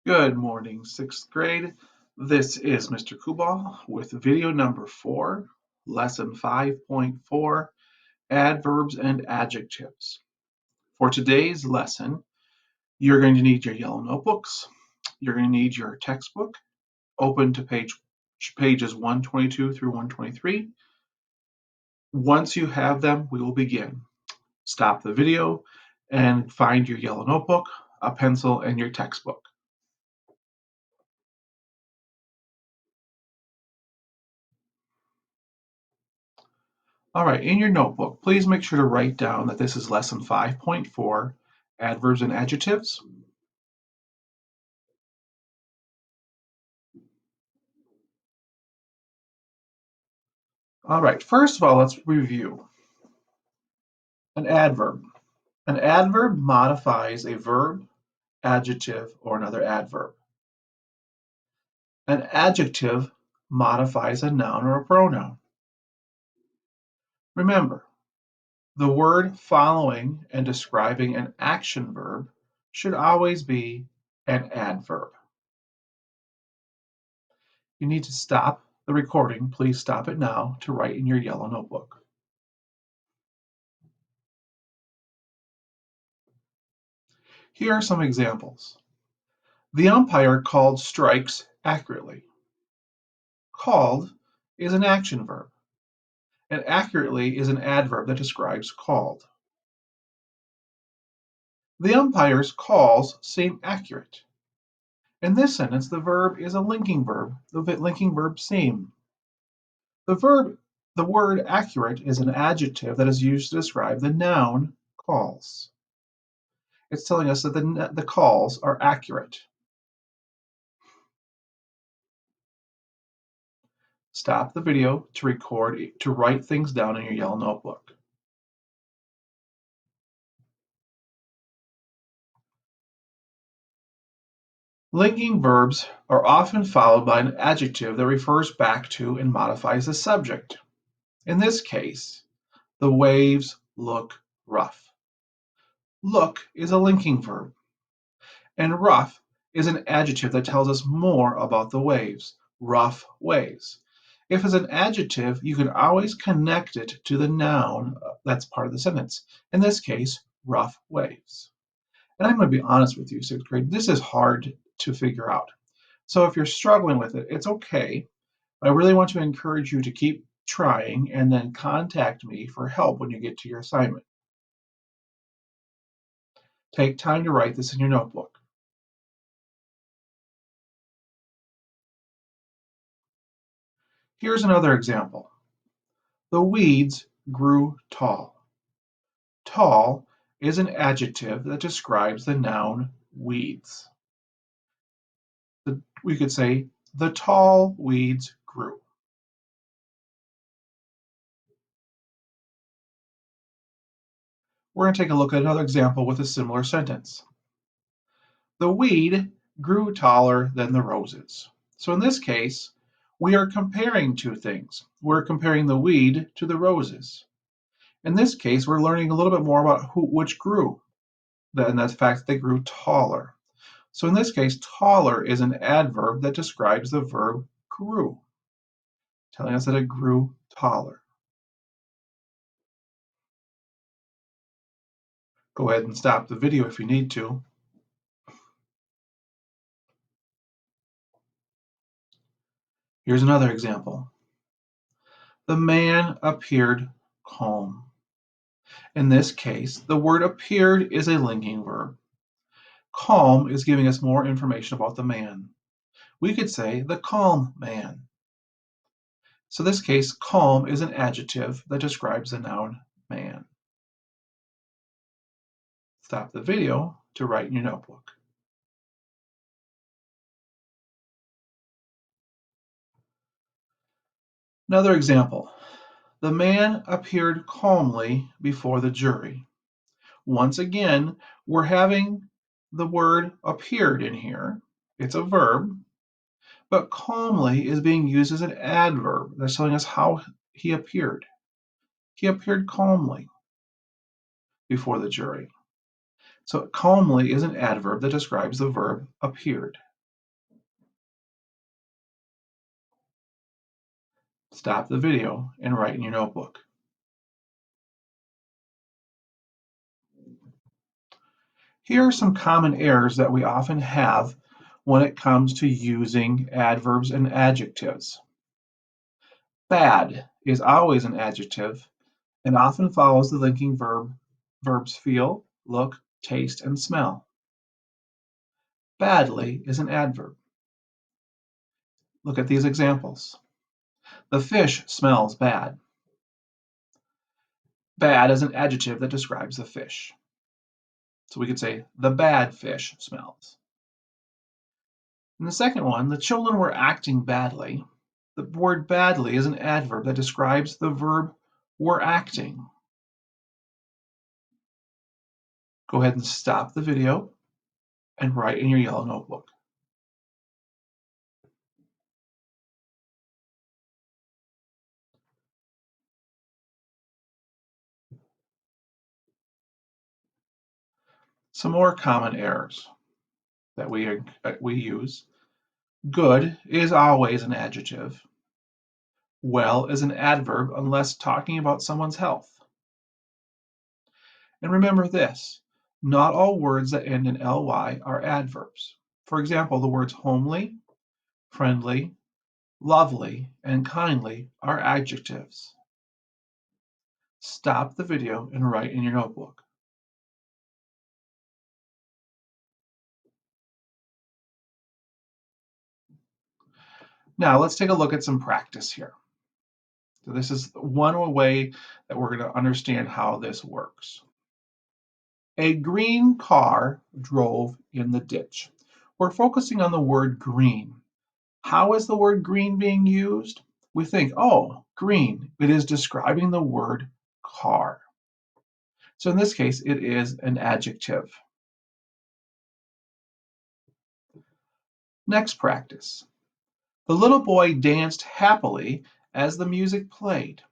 Good morning, sixth grade. This is Mr. Kubal with video number 4, lesson 5.4, Adverbs and Adjectives. For today's lesson, you're going to need your yellow notebooks. You're going to need your textbook, open to pages 122 through 123. Once you have them, we will begin. Stop the video and find your yellow notebook, a pencil, and your textbook. All right, in your notebook, please make sure to write down that this is lesson 5.4, adverbs and adjectives. All right, first of all, let's review. An adverb. An adverb modifies a verb, adjective, or another adverb. An adjective modifies a noun or a pronoun. Remember, the word following and describing an action verb should always be an adverb. You need to stop the recording. Please stop it now to write in your yellow notebook. Here are some examples. The umpire called strikes accurately. Called is an action verb, and accurately is an adverb that describes called. The umpire's calls seem accurate. In this sentence, the verb is a linking verb, the linking verb seem. The word accurate is an adjective that is used to describe the noun calls. It's telling us that the calls are accurate. Stop the video to write things down in your yellow notebook. Linking verbs are often followed by an adjective that refers back to and modifies the subject. In this case, the waves look rough. Look is a linking verb, and rough is an adjective that tells us more about the waves, rough waves. If it's an adjective, you can always connect it to the noun that's part of the sentence. In this case, rough waves. And I'm going to be honest with you, sixth grade, this is hard to figure out. So if you're struggling with it, it's okay. I really want to encourage you to keep trying and then contact me for help when you get to your assignment. Take time to write this in your notebook. Here's another example. The weeds grew tall. Tall is an adjective that describes the noun weeds. We could say, the tall weeds grew. We're going to take a look at another example with a similar sentence. The weed grew taller than the roses. So in this case, we are comparing two things. We're comparing the weed to the roses. In this case, we're learning a little bit more about which grew, and that's the fact that they grew taller. So in this case, taller is an adverb that describes the verb grew, telling us that it grew taller. Go ahead and stop the video if you need to. Here's another example. The man appeared calm. In this case, the word appeared is a linking verb. Calm is giving us more information about the man. We could say the calm man. So in this case, calm is an adjective that describes the noun man. Stop the video to write in your notebook. Another example. The man appeared calmly before the jury. Once again, we're having the word appeared in here. It's a verb, but calmly is being used as an adverb that's telling us how he appeared. He appeared calmly before the jury. So calmly is an adverb that describes the verb appeared. Stop the video and write in your notebook. Here are some common errors that we often have when it comes to using adverbs and adjectives. Bad is always an adjective and often follows the linking verbs feel, look, taste, and smell. Badly is an adverb. Look at these examples. The fish smells bad. Bad is an adjective that describes the fish. So we could say, the bad fish smells. In the second one, the children were acting badly. The word badly is an adverb that describes the verb were acting. Go ahead and stop the video and write in your yellow notebook. Some more common errors that we use. Good is always an adjective. Well is an adverb unless talking about someone's health. And remember this, not all words that end in ly are adverbs. For example, the words homely, friendly, lovely, and kindly are adjectives. Stop the video and write in your notebook. Now let's take a look at some practice here. So this is one way that we're going to understand how this works. A green car drove in the ditch. We're focusing on the word green. How is the word green being used? We think, oh, green. It is describing the word car. So in this case, it is an adjective. Next practice. The little boy danced happily as the music played.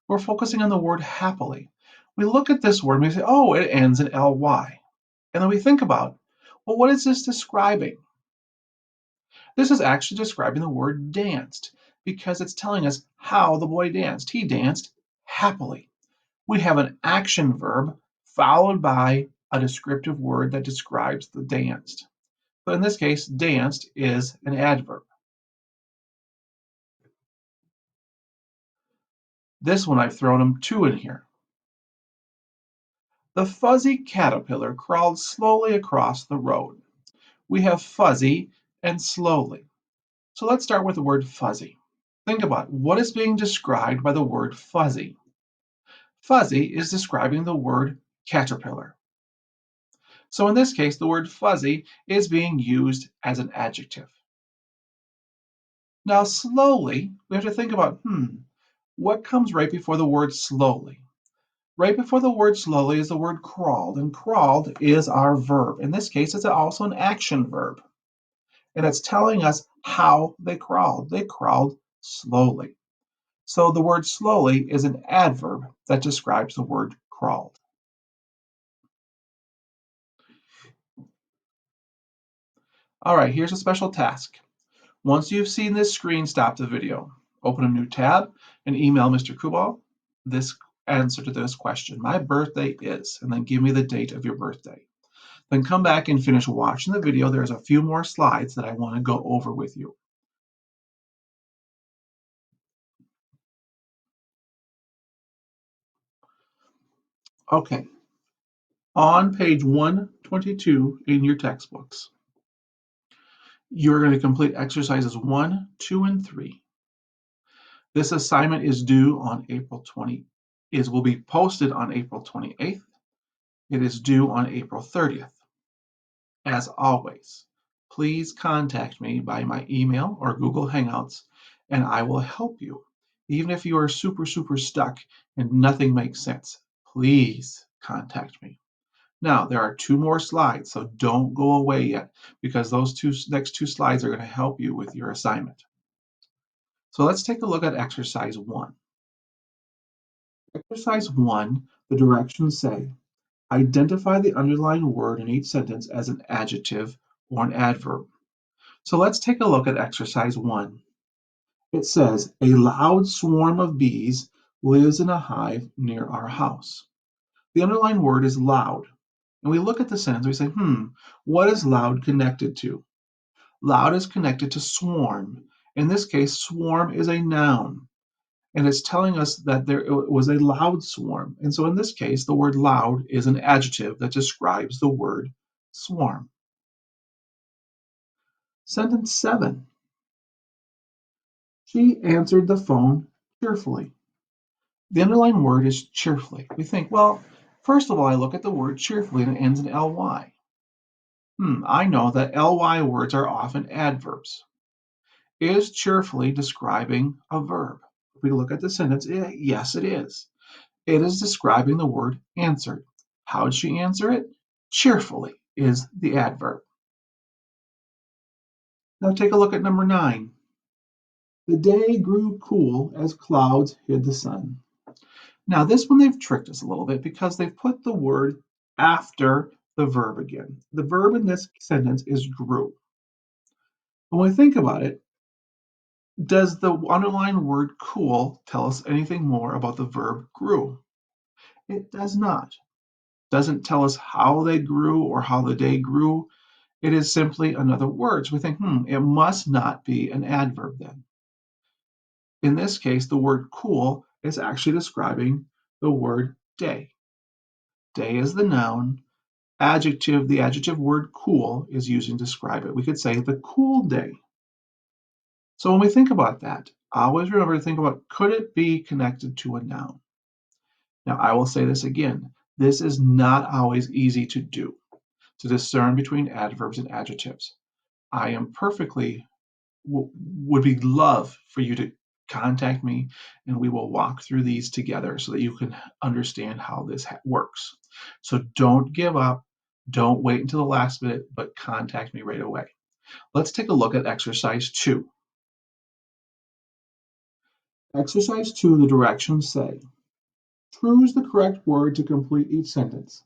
We're focusing on the word happily. We look at this word and we say, oh, it ends in ly. And then we think about, well, what is this describing? This is actually describing the word danced because it's telling us how the boy danced. He danced happily. We have an action verb followed by a descriptive word that describes the danced. But in this case, danced is an adverb. This one I've thrown them two in here. The fuzzy caterpillar crawled slowly across the road. We have fuzzy and slowly. So let's start with the word fuzzy. Think about what is being described by the word fuzzy. Fuzzy is describing the word caterpillar. So in this case, the word fuzzy is being used as an adjective. Now slowly, we have to think about, what comes right before the word slowly? Right before the word slowly is the word crawled, and crawled is our verb. In this case, it's also an action verb. And it's telling us how they crawled. They crawled slowly. So the word slowly is an adverb that describes the word crawled. All right, here's a special task. Once you've seen this screen, stop the video, open a new tab, and email Mr. Kubal this answer to this question. My birthday is, and then give me the date of your birthday. Then come back and finish watching the video. There's a few more slides that I want to go over with you. Okay, on page 122 in your textbooks, you're going to complete exercises 1, 2, and 3. This assignment is due on will be posted on April 28th. It is due on April 30th. As always, please contact me by my email or Google Hangouts, and I will help you. Even if you are super stuck and nothing makes sense, please contact me. Now, there are 2 more slides, so don't go away yet because those next 2 slides are going to help you with your assignment. So let's take a look at exercise 1. Exercise 1, the directions say, identify the underlined word in each sentence as an adjective or an adverb. So let's take a look at exercise 1. It says, a loud swarm of bees lives in a hive near our house. The underlined word is loud. And we look at the sentence, we say, what is loud connected to? Loud is connected to swarm. In this case, swarm is a noun. And it's telling us that there was a loud swarm. And so in this case, the word loud is an adjective that describes the word swarm. Sentence 7. She answered the phone cheerfully. The underlying word is cheerfully. We think, well, first of all, I look at the word cheerfully and it ends in ly. I know that ly words are often adverbs. Is cheerfully describing a verb? If we look at the sentence, yes, it is. It is describing the word answered. How did she answer it? Cheerfully is the adverb. Now take a look at number 9. The day grew cool as clouds hid the sun. Now this one they've tricked us a little bit because they've put the word after the verb again. The verb in this sentence is grew. When we think about it, does the underlined word cool tell us anything more about the verb grew? It does not. Doesn't tell us how they grew or how the day grew. It is simply another word. So we think, it must not be an adverb then. In this case, the word cool is actually describing the word day. Day is the noun. Adjective, the adjective word cool is used to describe it. We could say the cool day. So when we think about that, always remember to think about, could it be connected to a noun? Now, I will say this again. This is not always easy to do, to discern between adverbs and adjectives. I am perfectly, would be love for you to contact me and we will walk through these together so that you can understand how this works. So don't give up. Don't wait until the last minute, but contact me right away. Let's take a look at exercise 2. Exercise 2, the directions say, choose the correct word to complete each sentence.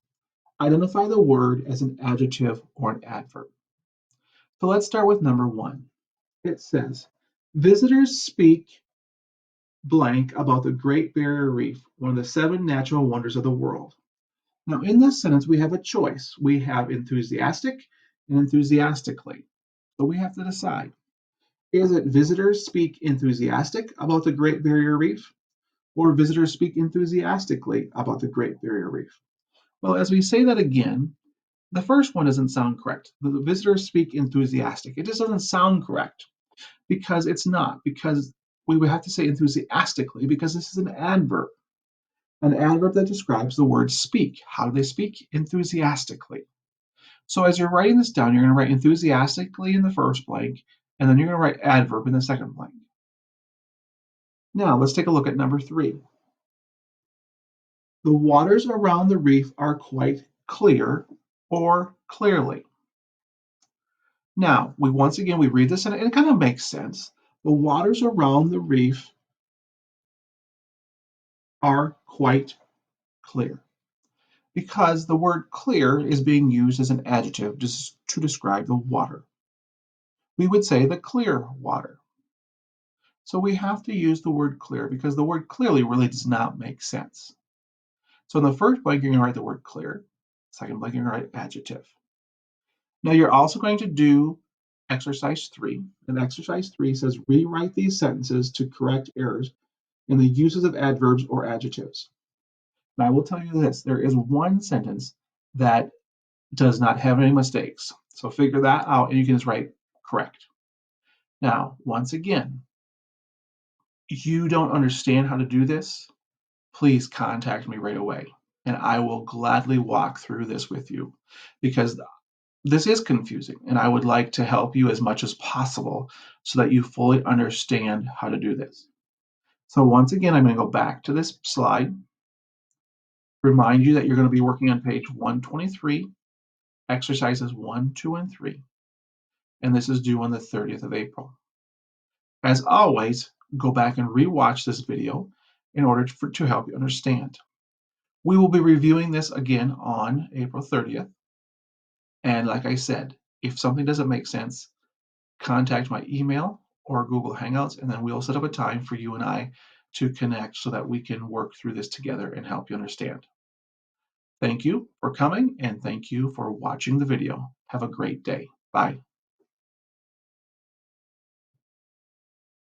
Identify the word as an adjective or an adverb. So let's start with number 1. It says, visitors speak blank about the Great Barrier Reef, one of the 7 natural wonders of the world. Now, in this sentence, we have a choice. We have enthusiastic and enthusiastically. So we have to decide. Is it visitors speak enthusiastic about the Great Barrier Reef, or visitors speak enthusiastically about the Great Barrier Reef? Well, as we say that again, the first one doesn't sound correct. The visitors speak enthusiastic. It just doesn't sound correct because it's not, because we would have to say enthusiastically because this is an adverb that describes the word speak. How do they speak? Enthusiastically. So as you're writing this down, you're going to write enthusiastically in the first blank, and then you're going to write adverb in the second blank. Now let's take a look at number 3. The waters around the reef are quite clear or clearly. Now, we read this and it kind of makes sense. The waters around the reef are quite clear because the word clear is being used as an adjective to describe the water. We would say the clear water. So we have to use the word clear because the word clearly really does not make sense. So in the first blank, you're going to write the word clear. Second blank, you're going to write adjective. Now you're also going to do exercise 3. And exercise 3 says rewrite these sentences to correct errors in the uses of adverbs or adjectives. And I will tell you this, there is one sentence that does not have any mistakes. So figure that out and you can just write correct. Now, once again, you don't understand how to do this, please contact me right away and I will gladly walk through this with you because this is confusing and I would like to help you as much as possible so that you fully understand how to do this. So once again, I'm going to go back to this slide, remind you that you're going to be working on page 123, exercises 1, 2, and 3, and this is due on the 30th of April. As always, go back and rewatch this video in order to help you understand. We will be reviewing this again on April 30th. And like I said, if something doesn't make sense, contact my email or Google Hangouts, and then we'll set up a time for you and I to connect so that we can work through this together and help you understand. Thank you for coming, and thank you for watching the video. Have a great day. Bye.